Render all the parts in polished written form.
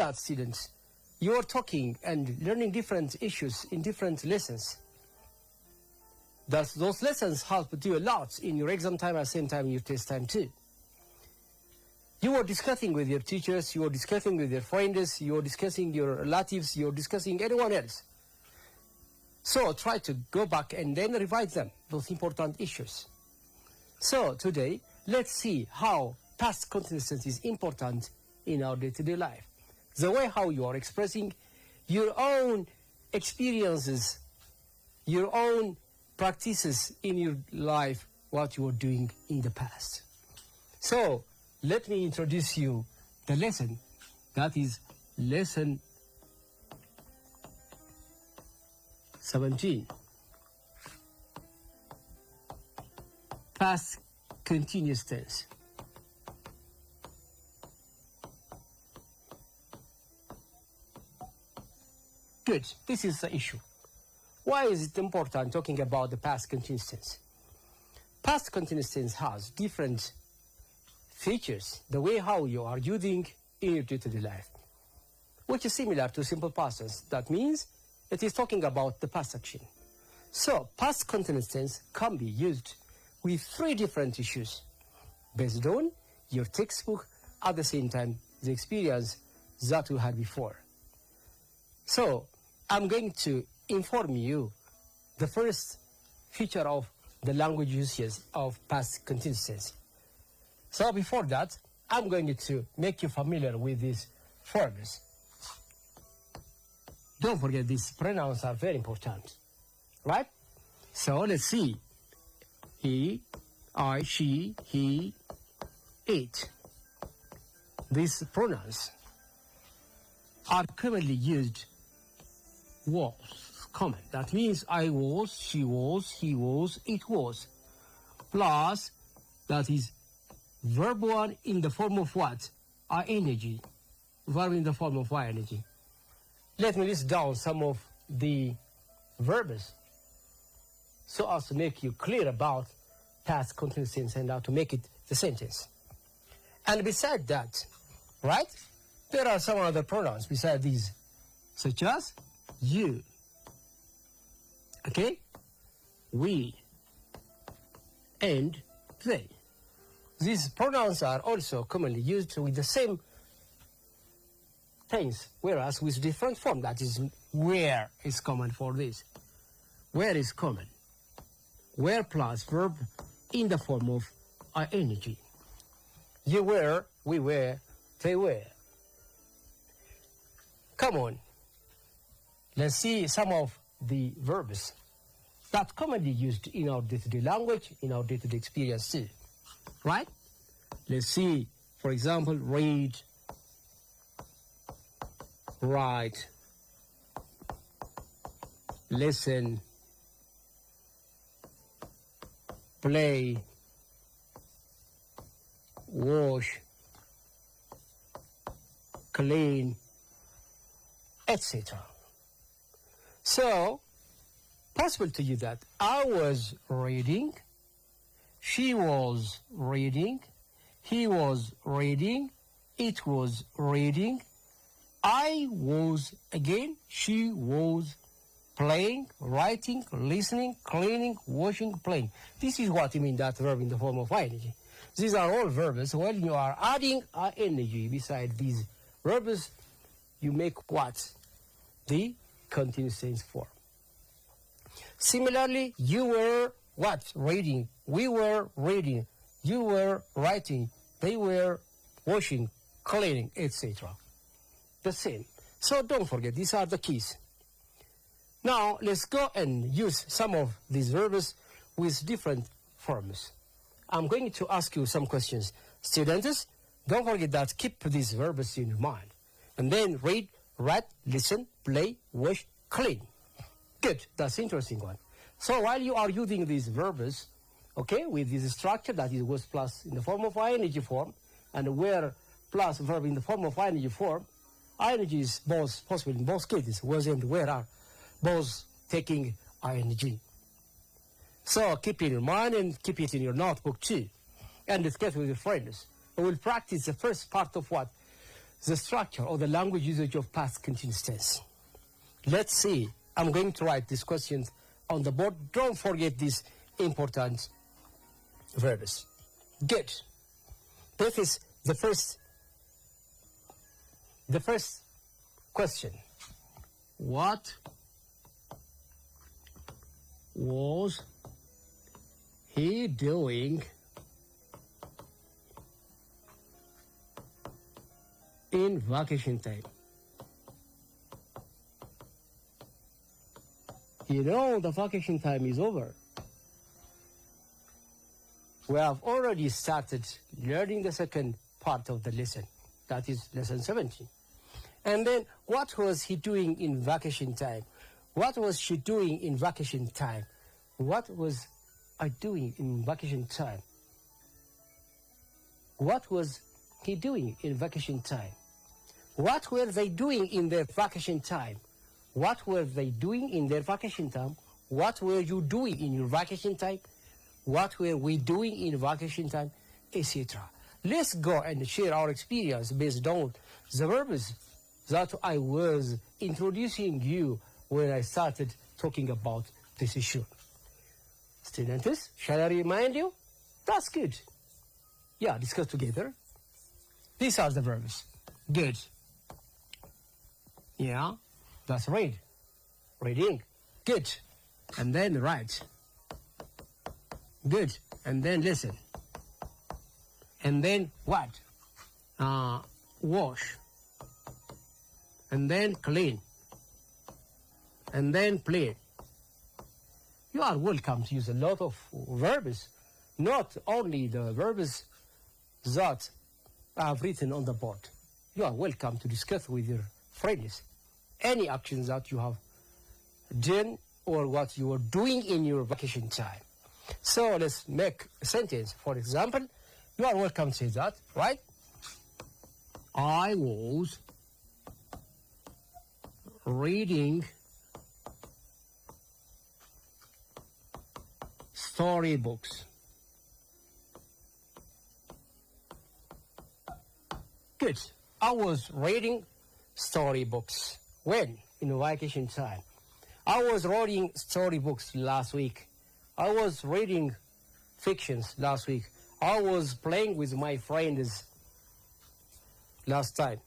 that, students, you are talking and learning different issues in different lessons. Those lessons help you a lot in your exam time, at the same time in your test time too. You are discussing with your teachers, you are discussing with your friends, you are discussing your relatives, you are discussing anyone else. So try to go back and then revise them, those important issues. So today, let's see how past continuous tense is important in our day-to-day life. The way how you are expressing your own experiences, your own practices in your life, what you were doing in the past. So let me introduce you the lesson. That is lesson 17. Past continuous tense. Good. This is the issue. Why is it important talking about the past continuous tense? Past continuous tense has different features, the way how you are using in your day-to-day life, which is similar to simple past tense. That means it is talking about the past action. So past continuous tense can be used with 3 different issues based on your textbook, at the same time the experience that you had before. So I'm going to inform you the first feature of the language usage of past continuous tense. So before that, I'm going to make you familiar with these forms. Don't forget, these pronouns are very important, right? So let's see. He, I, she, he, it. These pronouns are commonly used was common. That means I was, she was, he was, it was. Plus, that is verb 1 in the form of what? ing. Verb in the form of ing. Let me list down some of the verbs so as to make you clear about past continuous tense and how to make it the sentence. And beside that, right, there are some other pronouns beside these, such as you, okay, we, and they. These pronouns are also commonly used with the same tense, whereas with different form. That is, where is common for this. Where is common. Where plus verb in the form of ing. You were, we were, they were. Come on. Let's see some of the verbs that commonly used in our day-to-day language, in our day-to-day experience too. Right? Let's see, for example, read, write, listen, play, wash, clean, etc. So, possible to you that I was reading, she was reading, he was reading, it was reading, I was again, she was playing, writing, listening, cleaning, washing, playing. This is what you mean that verb in the form of ing. These are all verbs. When you are adding ing beside these verbs, you make what? The continuous tense form. Similarly, you were what? Reading. We were reading. You were writing. They were washing, cleaning, etc. The same. So don't forget, these are the keys. Now, let's go and use some of these verbs with different forms. I'm going to ask you some questions. Students, don't forget that keep these verbs in your mind. And then read, write, listen, play, wash, clean. Good, that's an interesting one. So while you are using these verbs, okay, with this structure that is was plus in the form of ing form, and where plus verb in the form of ing form, ing is both possible in both cases, was and where are both taking ing. So keep it in your mind and keep it in your notebook too. And discuss with your friends. We will practice the first part of what? the structure or the language usage of past continuous tense. Let's see. I'm going to write these questions on the board. Don't forget these important verbs. Good. This is the first question. What was he doing in vacation time? You know, the vacation time is over. We have already started learning the second part of the lesson. That is lesson 17. And then, what was he doing in vacation time? What was she doing in vacation time? What was I doing in vacation time? What was he doing in vacation time? What were they doing in their vacation time? What were they doing in their vacation time? What were you doing in your vacation time? What were we doing in vacation time? Etc. Let's go and share our experience based on the verbs that I was introducing you when I started talking about this issue. Students, shall I remind you? That's good. Yeah, discuss together. These are the verbs. Good. Yeah, that's read. Reading. Good. And then write. Good. And then listen. And then what? Wash. And then clean. And then play. You are welcome to use a lot of verbs, not only the verbs that I have written on the board. You are welcome to discuss with your friends any actions that you have done or what you are doing in your vacation time. So let's make a sentence. For example, you are welcome to say that, right? I was reading storybooks. Good. I was reading storybooks. When? In vacation time. I was reading storybooks last week. I was reading fictions last week. I was playing with my friends last time,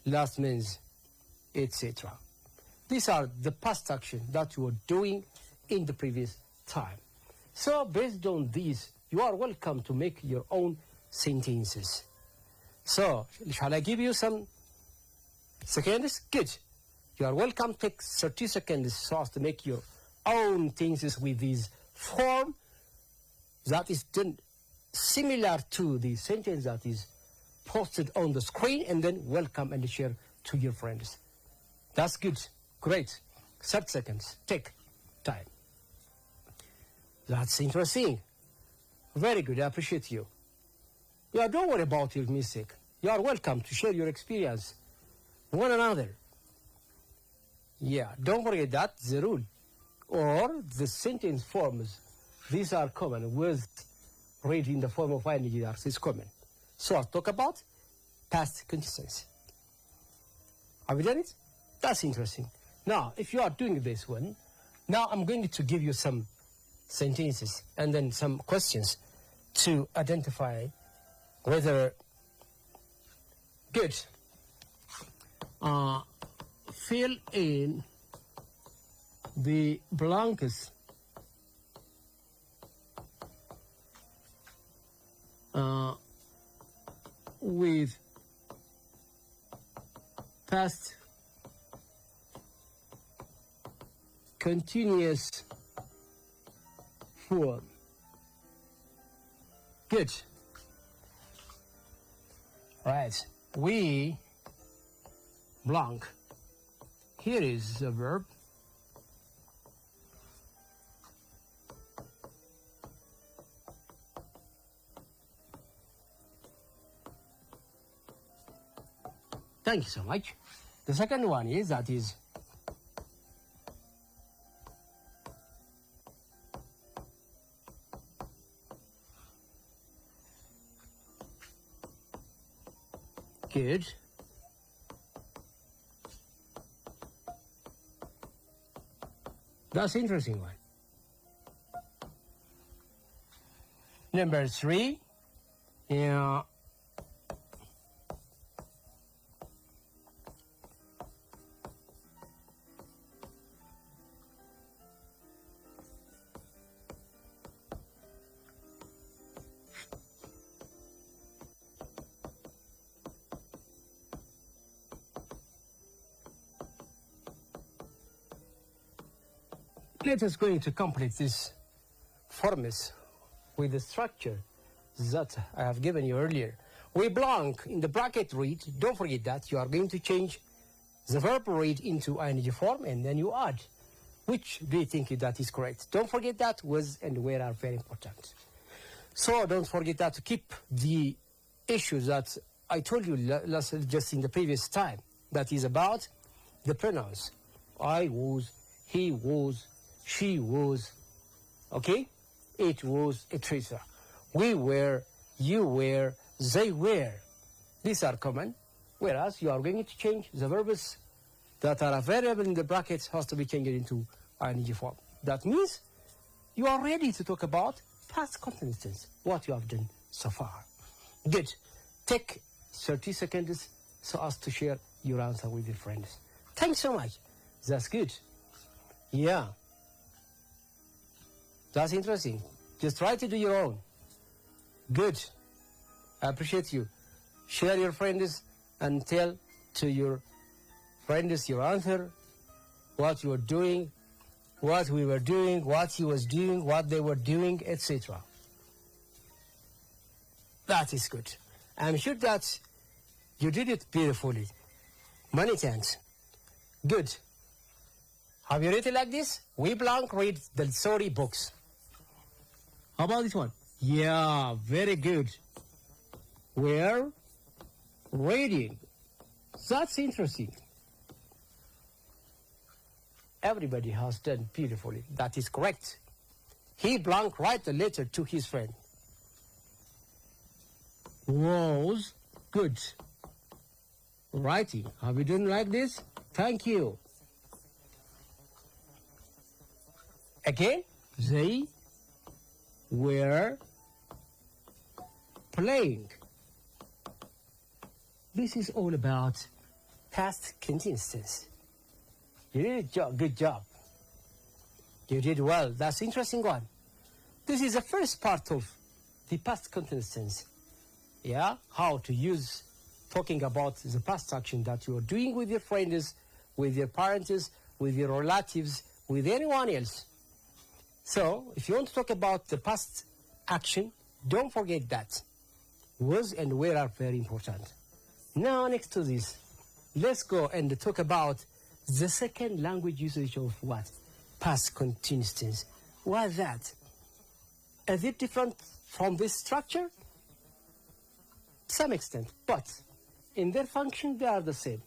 last month, etc. These are the past action that you were doing in the previous time. So based on these, you are welcome to make your own sentences. So, shall I give you some seconds? Good. You are welcome to take 30 seconds so as to make your own sentences with this form that is done similar to the sentence that is posted on the screen, and then welcome and share to your friends. That's good. Great. 30 seconds. Take time. That's interesting. Very good. I appreciate you. Yeah, don't worry about your mistake. You are welcome to share your experience one another. Yeah, don't forget that the rule or the sentence forms, these are common. Words read in the form of ing is common. So I'll talk about past continuous. Have you done it? That's interesting. Now, if you are doing this one, now I'm going to give you some sentences and then some questions to identify whether good. Fill in the blanks with past continuous form. Good. Right. We blank. Here is the verb. Thank you so much. The second one is that is Good. That's interesting one. Number 3. Yeah. Let us going to complete this formulas with the structure that I have given you earlier. We blank in the bracket read. Don't forget that you are going to change the verb read into ing form, and then you add. Which do you think that is correct? Don't forget that was and where are very important. So don't forget that to keep the issues that I told you just in the previous time. That is about the pronouns. I was, he was, she was, okay? It was, etc. We were, you were, they were. These are common, whereas you are going to change the verbs that are available in the brackets has to be changed into ing form. That means you are ready to talk about past continuous tense, what you have done so far. Good. Take 30 seconds so as to share your answer with your friends. Thanks so much. That's good. Yeah. That's interesting. Just try to do your own. Good. I appreciate you. Share your friends and tell to your friends your answer, what you are doing, what we were doing, what he was doing, what they were doing, etc. That is good. I'm sure that you did it beautifully. Many thanks. Good. Have you read it like this? We blank read the story books. How about this one? Yeah, very good. We're reading. That's interesting. Everybody has done beautifully. That is correct. He blank write a letter to his friend. Was good. Writing. Have you done like this? Thank you. Again, they were playing. This is all about past continuous tense. You did a job, good job. You did well. That's interesting one. This is the first part of the past continuous tense. Yeah, how to use talking about the past action that you are doing with your friends, with your parents, with your relatives, with anyone else. So, if you want to talk about the past action, don't forget that. Was and where are very important. Now, next to this, let's go and talk about the second language usage of what? Past continuous tense. What's that? Is it different from this structure? To some extent, but in their function, they are the same.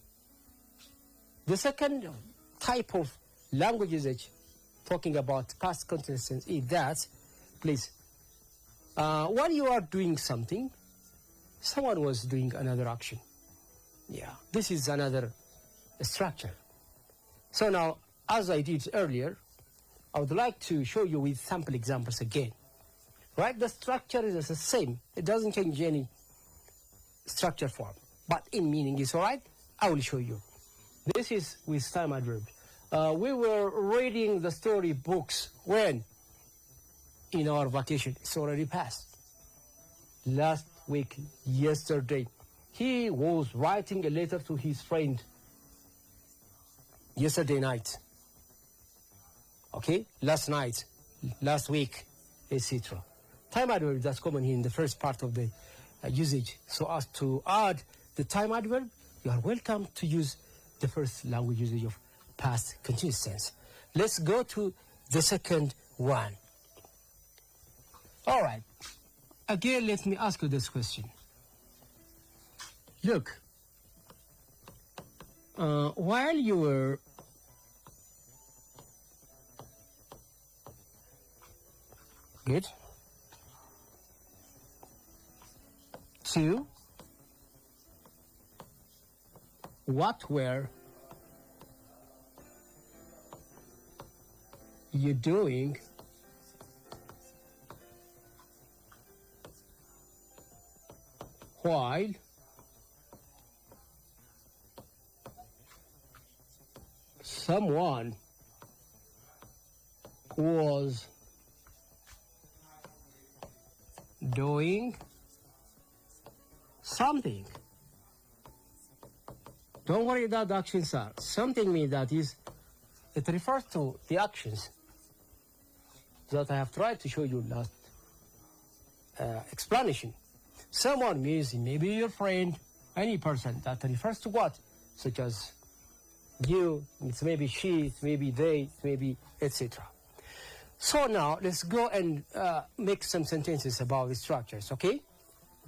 The second type of language usage talking about past continuous tense is that, please, while you are doing something, someone was doing another action. Yeah, this is another structure. So now, as I did earlier, I would like to show you with sample examples again. Right, the structure is the same. It doesn't change any structure form, but in meaning is all right. I will show you. This is with time adverb. We were reading the story books when? In our vacation. It's already passed. Last week, yesterday, he was writing a letter to his friend yesterday night. Okay? Last night, last week, etc. Time adverb, that's common here in the first part of the usage. So as to add the time adverb, you are welcome to use the first language usage of past continuous tense. Let's go to the second one. All right. Again, let me ask you this question. Look, while you were good to What were you doing while someone was doing something? Don't worry that the actions are. Something means that is, it refers to the actions that I have tried to show you last explanation. Someone means maybe your friend, any person that refers to what, such as you, it's maybe she, it's maybe they, it's maybe etc. So now let's go and make some sentences about the structures, okay?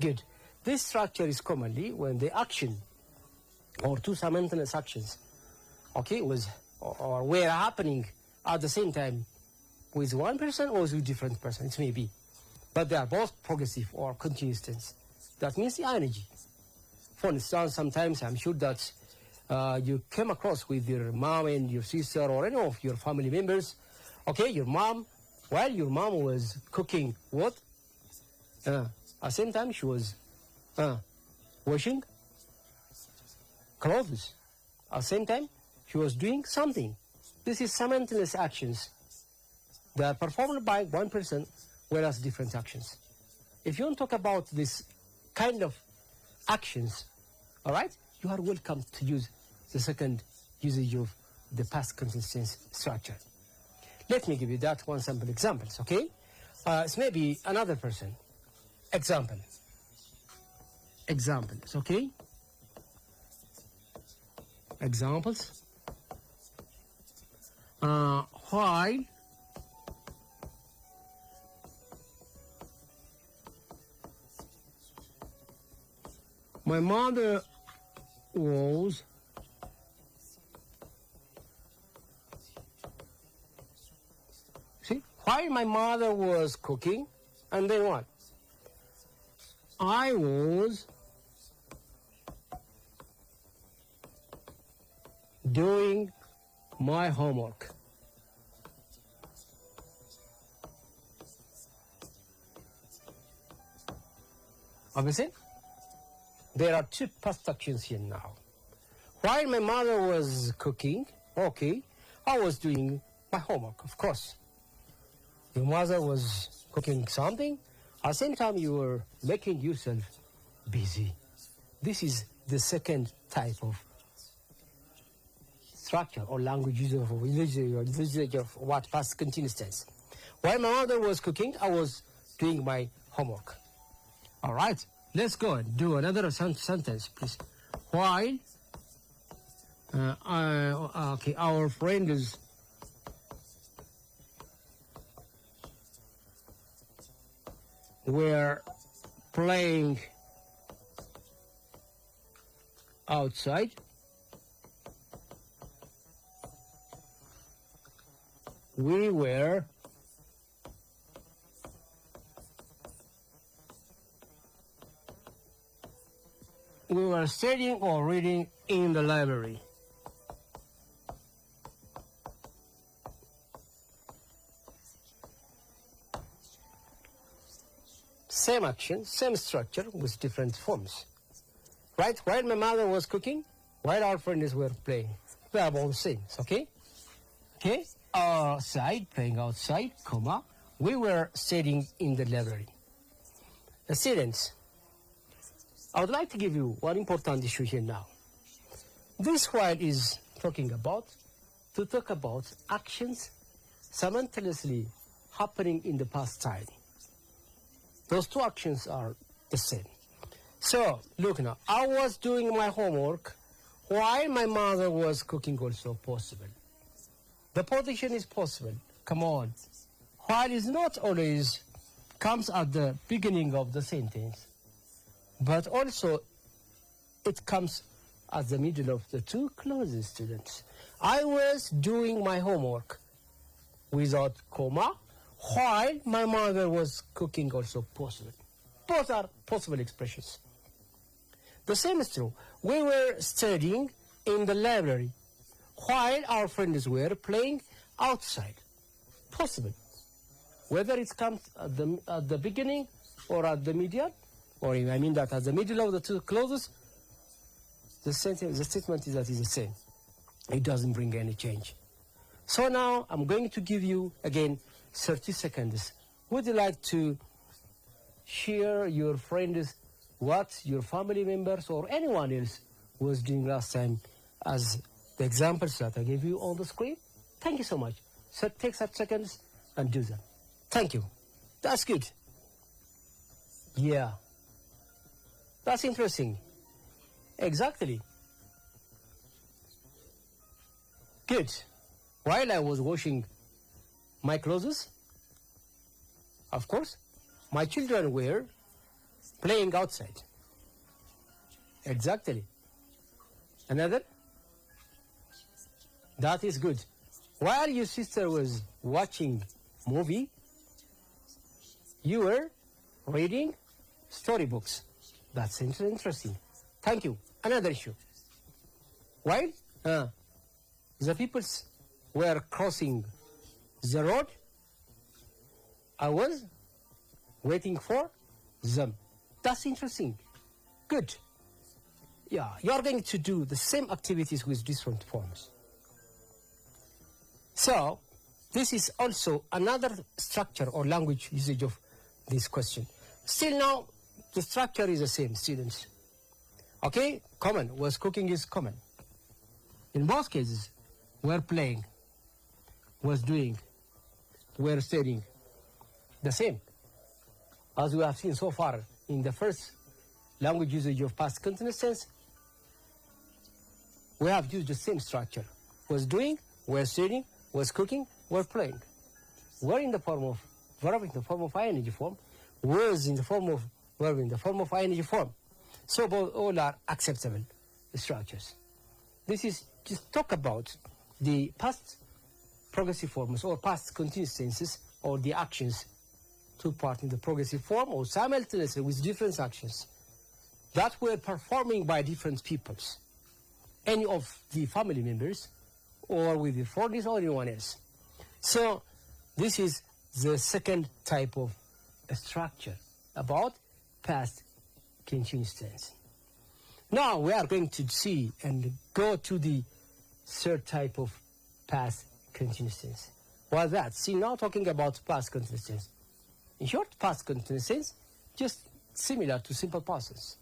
Good. This structure is commonly when the action or two simultaneous actions, okay, or were happening at the same time with one person or with different person, it may be. But they are both progressive or continuous tense. That means the ing. For instance, sometimes I'm sure that you came across with your mom and your sister or any of your family members. Okay, your mom, while your mom was cooking what? At the same time she was washing clothes. At the same time she was doing something. This is simultaneous actions. They are performed by one person, whereas different actions. If you want to talk about this kind of actions, all right, you are welcome to use the second usage of the past continuous tense structure. Let me give you that one sample examples, okay? It's maybe another person. Examples, okay? Examples. While my mother was while my mother was cooking, and then what? I was doing my homework. Obviously, there are two past actions here now. While my mother was cooking, okay, I was doing my homework, of course. Your mother was cooking something, at the same time you were making yourself busy. This is the second type of structure or language usage of what past continuous tense. While my mother was cooking, I was doing my homework. All right, let's go and do another sentence, please. While our friend is were playing outside, we were studying or reading in the library. Same action, same structure with different forms. Right? While my mother was cooking, while our friends were playing. They are both same, okay? Okay? Outside, playing outside, comma, we were studying in the library. The students, I would like to give you one important issue here now. This while is talking about, to talk about actions simultaneously happening in the past time. Those two actions are the same. So, look now, I was doing my homework while my mother was cooking also possible. The position is possible. Come on. While is not always comes at the beginning of the sentence, but also it comes at the middle of the two clauses, students. I was doing my homework without comma, while my mother was cooking also possible. Both are possible expressions. The same is true. We were studying in the library while our friends were playing outside. Possible. Whether it comes at the beginning or at the median, or I mean that at the middle of the two clauses, the statement is that it's the same. It doesn't bring any change. So now I'm going to give you again 30 seconds. Would you like to share your friends what your family members or anyone else was doing last time as the examples that I gave you on the screen? Thank you so much. So take 30 seconds and do them. Thank you. That's good. Yeah. That's interesting. Exactly. Good. While I was washing my clothes, of course, my children were playing outside. Exactly. Another? That is good. While your sister was watching movie, you were reading storybooks. That's interesting. Thank you. Another issue. While the people were crossing the road, I was waiting for them. That's interesting. Good. Yeah, you are going to do the same activities with different forms. So, this is also another structure or language usage of this question. Still now, the structure is the same, students. Okay, common, was cooking is common. In both cases, we're playing, was doing, were studying. The same. As we have seen so far in the first language usage of past continuous tense, we have used the same structure. Was doing, were studying, was cooking, were playing. Were in the form of verb in the form of ing form, was in the form of verb in the form of ing form. So both all are acceptable structures. This is just talk about the past progressive forms or past continuous tenses or the actions took part in the progressive form or simultaneously with different actions that were performing by different peoples, any of the family members or with the foreigners or anyone else. So this is the second type of structure about past continuous tense. Now we are going to see and go to the third type of past continuous tense. What's that? See, now talking about past continuous tense. In short, past continuous tense, just similar to simple past tense.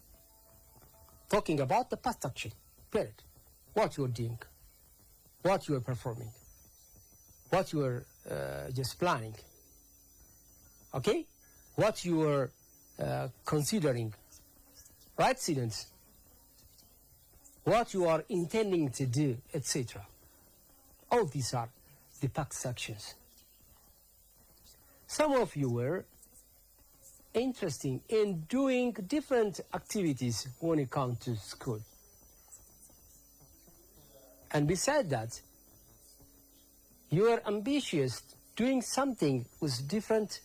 Talking about the past action, period. What you are doing, what you are performing, what you are just planning. Okay? What you are considering. Right, students? What you are intending to do, etc. All these are the past actions. Some of you were interested in doing different activities when it comes to school. And besides that, you are ambitious doing something with different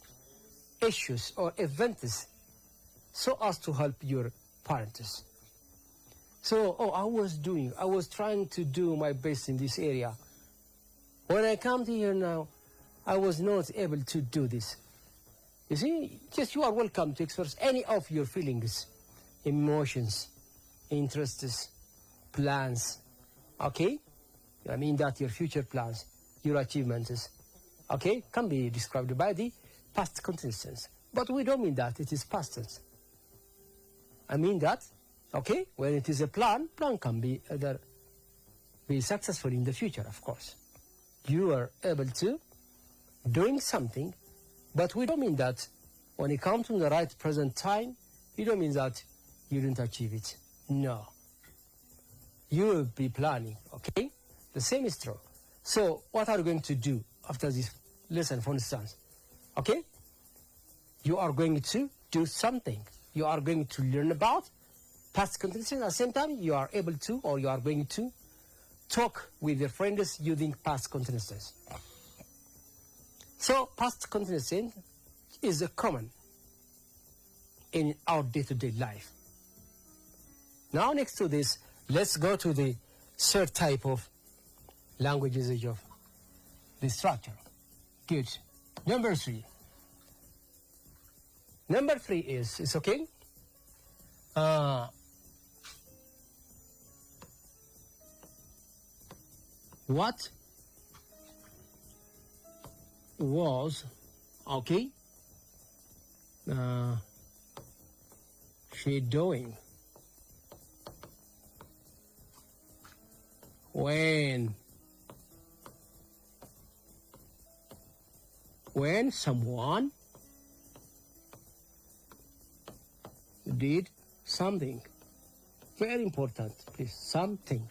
issues or events so as to help your parents. So, I was trying to do my best in this area. When I come to here now, I was not able to do this. You see, just you are welcome to express any of your feelings, emotions, interests, plans, okay? I mean that your future plans, your achievements, okay, can be described by the past continuous tense. But we don't mean that it is past tense. I mean that, okay, when it is a plan can be either be successful in the future, of course. You are able to doing something, but we don't mean that when it comes to the right present time, we don't mean that you didn't achieve it. No. You will be planning, okay? The same is true. So what are you going to do after this lesson, for instance? Okay? You are going to do something. You are going to learn about past continuous tense. At the same time, you are able to, or you are going to talk with your friends using past continuous tense. So past continuous tense is common in our day-to-day life. Now next to this, let's go to the third type of language usage of the structure. Good. Number three. Number three is, it's okay? What was, okay, she doing when someone did something? Very important, please, something.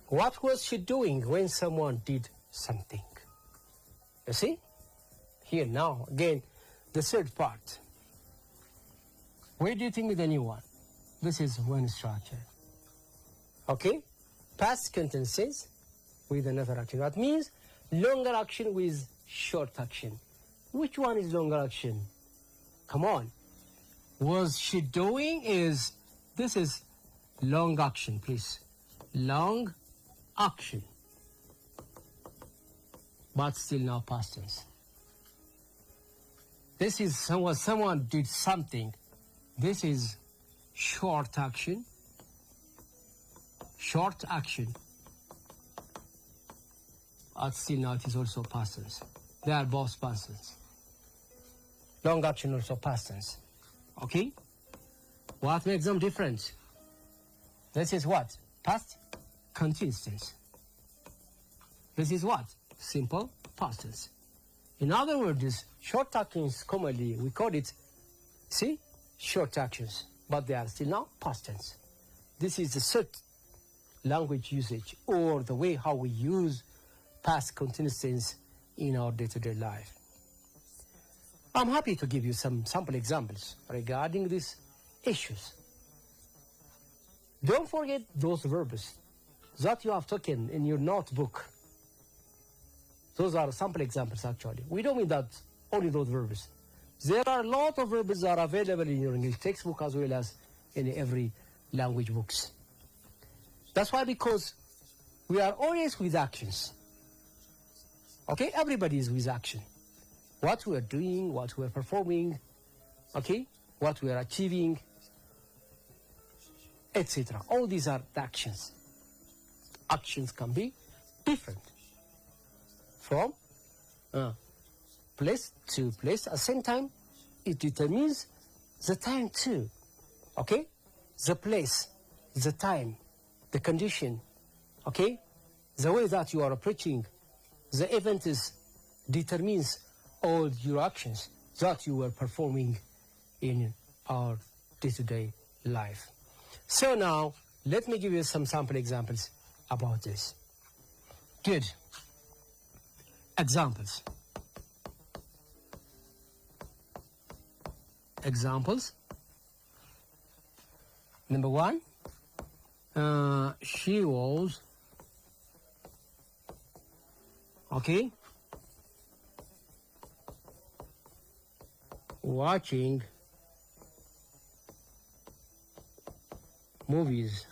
What was she doing when someone did something? You see? Here now, again, the third part. Where do you think the new one? This is one structure. Okay? Past continuous with another action. That means longer action with short action. Which one is longer action? Come on. Was she doing is, this is long action, please. Long action, but still now past tense. This is someone did something. This is short action, but still now it is also past tense. They are both past tense. Long action also past tense. Okay? What makes them different? This is what? Past continuous tense. This is what? Simple past tense. In other words, short actions commonly we call it, see, short actions, but they are still now past tense. This is the third language usage, or the way how we use past continuous tense in our day-to-day life. I'm happy to give you some sample examples regarding these issues. Don't forget those verbs that you have taken in your notebook. Those are sample examples, actually. We don't mean that only those verbs. There are a lot of verbs that are available in your English textbook as well as in every language books. That's why, because we are always with actions. Okay, everybody is with action. What we are doing, what we are performing, okay, what we are achieving, etc. All these are the actions. Actions can be different from place to place. At the same time, it determines the time too. Okay? The place, the time, the condition, okay? The way that you are approaching the event determines all your actions that you are performing in our day-to-day life. So now, let me give you some sample examples about this. Good. Examples. Number one, she was, okay, watching movies.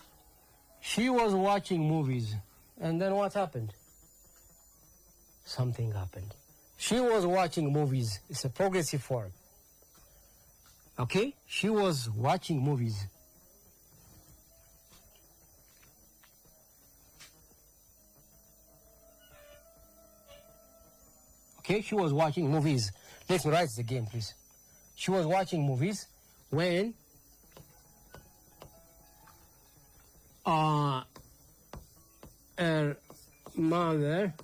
She was watching movies. And then what happened? Something happened. She was watching movies. It's a progressive form. Okay? She was watching movies. Okay? She was watching movies. Let me write it again, please. She was watching movies when her mother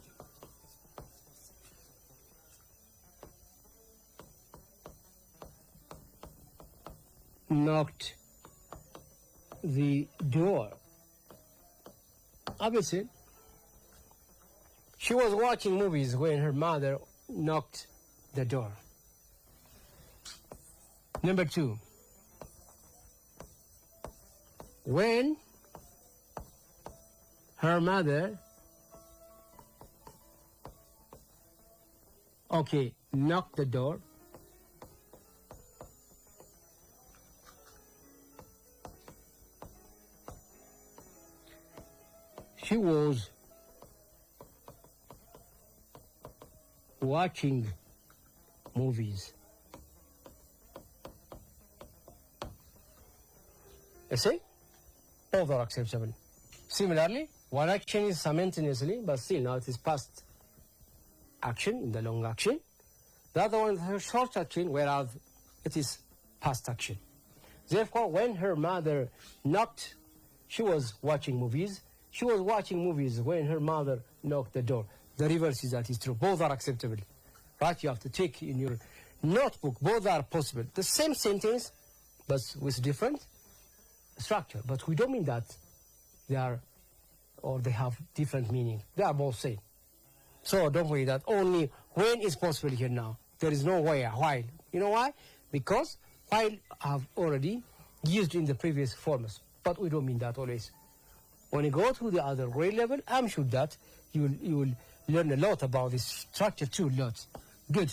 knocked the door. Obviously, she was watching movies when her mother knocked the door. Number two, when her mother, okay, knocked the door, She was watching movies. You see? Both are acceptable. Similarly, one action is simultaneously, but still now it is past action in the long action. The other one is her short action, whereas it is past action. Therefore, when her mother knocked, she was watching movies. She was watching movies when her mother knocked the door. The reverse is that is true. Both are acceptable. Right? You have to take in your notebook. Both are possible. The same sentence, but with different structure. But we don't mean that they are, or they have different meaning. They are both same. So don't worry that only when is possible here now. There is no way, while. You know why? Because while I've already used in the previous forms. But we don't mean that always. When you go to the other grade level, I'm sure that you will learn a lot about this structure too, lots. Good.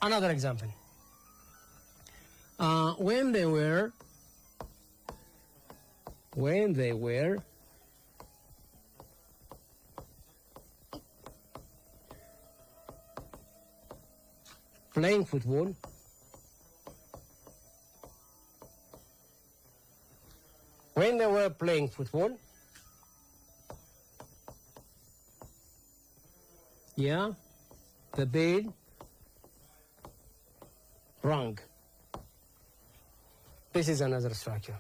Another example. When they were playing football, yeah, the bell rang. This is another structure.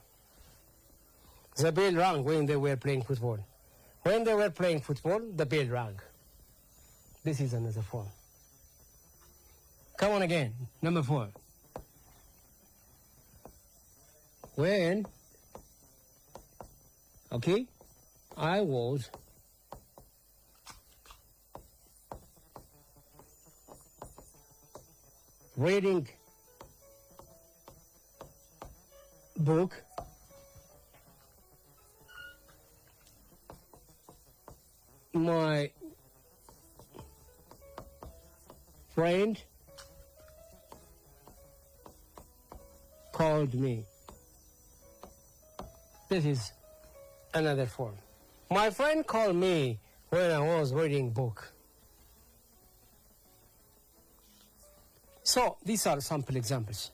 The bell rang when they were playing football. When they were playing football, the bell rang. This is another form. Come on again, number 4. When, okay, I was reading book my friend called me. This is another form. My friend called me when I was reading book. So these are sample examples.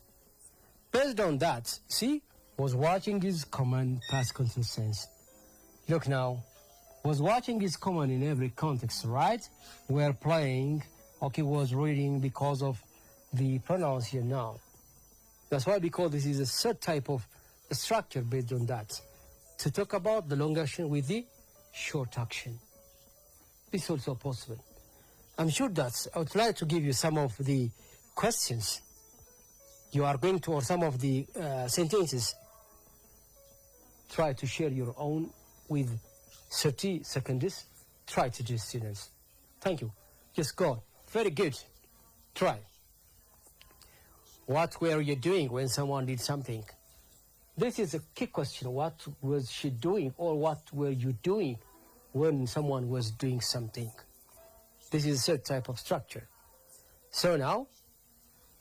Based on that, see, was watching is common past continuous tense. Look now, was watching is common in every context, right? We're playing, okay, was reading because of the pronouns here now. That's why, because this is a third type of structure based on that. To talk about the long action with the short action. This is also possible. I'm sure that I would like to give you some of the questions you are going to, or some of the sentences. Try to share your own with 30 seconds. Try to do, students. Thank you. Just go. Very good. Try. What were you doing when someone did something? This is a key question. What was she doing, or what were you doing when someone was doing something? This is a third type of structure. So now,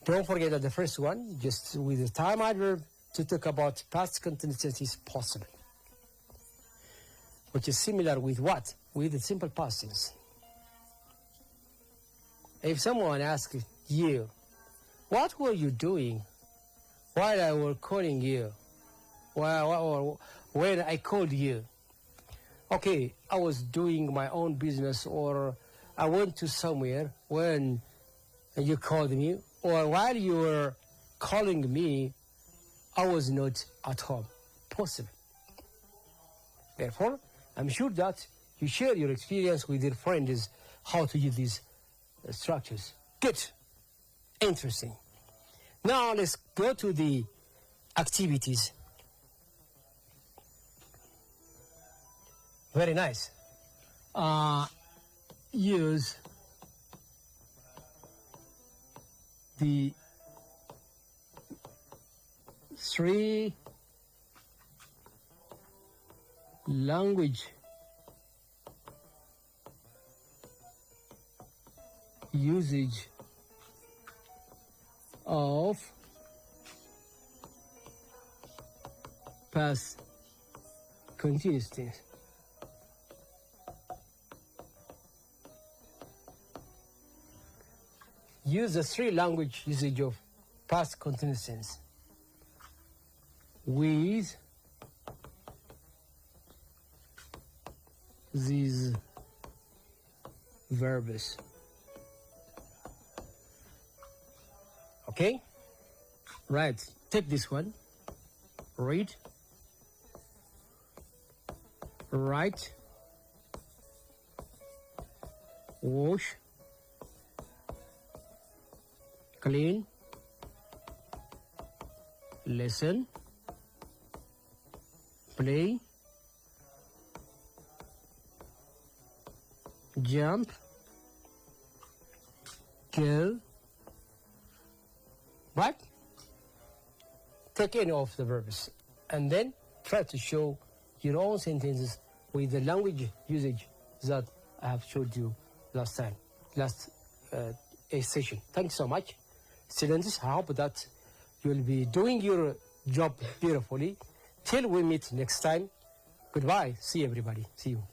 don't forget that the first one, just with the time adverb, to talk about past continuous tense is possible. Which is similar with what? With the simple past tense. If someone asks you, what were you doing while I was calling you? Or when I called you? Okay, I was doing my own business, or I went to somewhere when you called me, or while you were calling me, I was not at home. Possible. Therefore, I'm sure that you share your experience with your friends how to use these structures. Good. Interesting. Now let's go to the activities. Very nice. Use the 3 language usage of past continuous tense. use the three language usage of past continuous tense. With these verbs. Okay? Right. Take this one. Read. Write. Wash. Clean. Listen. Play. Jump. Go. Right? Take any of the verbs and then try to show your own sentences with the language usage that I have showed you last session. Thank you so much. Students, I hope that you will be doing your job beautifully. Till we meet next time, goodbye. See you, everybody. See you.